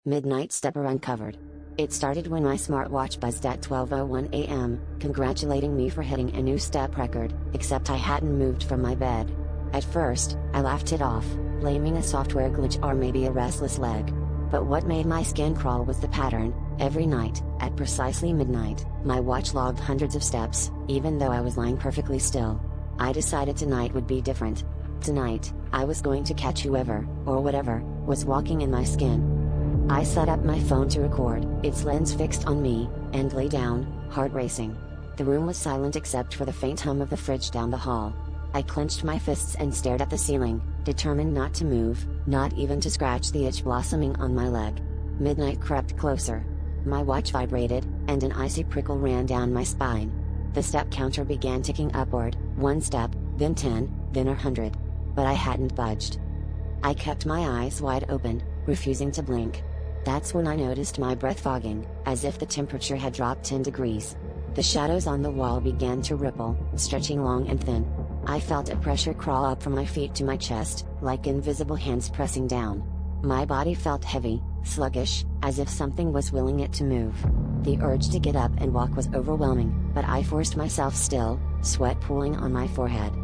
Midnight Stepper uncovered. It started when my smartwatch buzzed at 12:01 a.m., congratulating me for hitting a new step record, except I hadn't moved from my bed. At first, I laughed it off, blaming a software glitch or maybe a restless leg. But what made my skin crawl was the pattern. Every night, at precisely midnight, my watch logged hundreds of steps, even though I was lying perfectly still. I decided tonight would be different. Tonight, I was going to catch whoever, or whatever, was walking in my skin. I set up my phone to record, its lens fixed on me, and lay down, heart racing. The room was silent except for the faint hum of the fridge down the hall. I clenched my fists and stared at the ceiling, determined not to move, not even to scratch the itch blossoming on my leg. Midnight crept closer. My watch vibrated, and an icy prickle ran down my spine. The step counter began ticking upward, 1 step, then 10, then 100. But I hadn't budged. I kept my eyes wide open, refusing to blink. That's when I noticed my breath fogging, as if the temperature had dropped 10 degrees. The shadows on the wall began to ripple, stretching long and thin. I felt a pressure crawl up from my feet to my chest, like invisible hands pressing down. My body felt heavy, sluggish, as if something was willing it to move. The urge to get up and walk was overwhelming, but I forced myself still, sweat pooling on my forehead.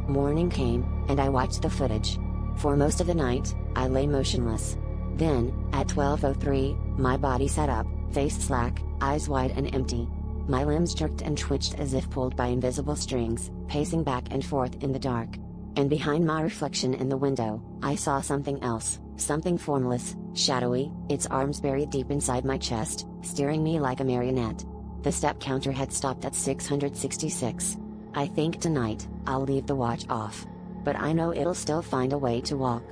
Morning came, and I watched the footage. For most of the night, I lay motionless. Then, at 12:03, my body sat up, face slack, eyes wide and empty. My limbs jerked and twitched as if pulled by invisible strings, pacing back and forth in the dark. And behind my reflection in the window, I saw something else, something formless, shadowy, its arms buried deep inside my chest, steering me like a marionette. The step counter had stopped at 666. I think tonight, I'll leave the watch off. But I know it'll still find a way to walk.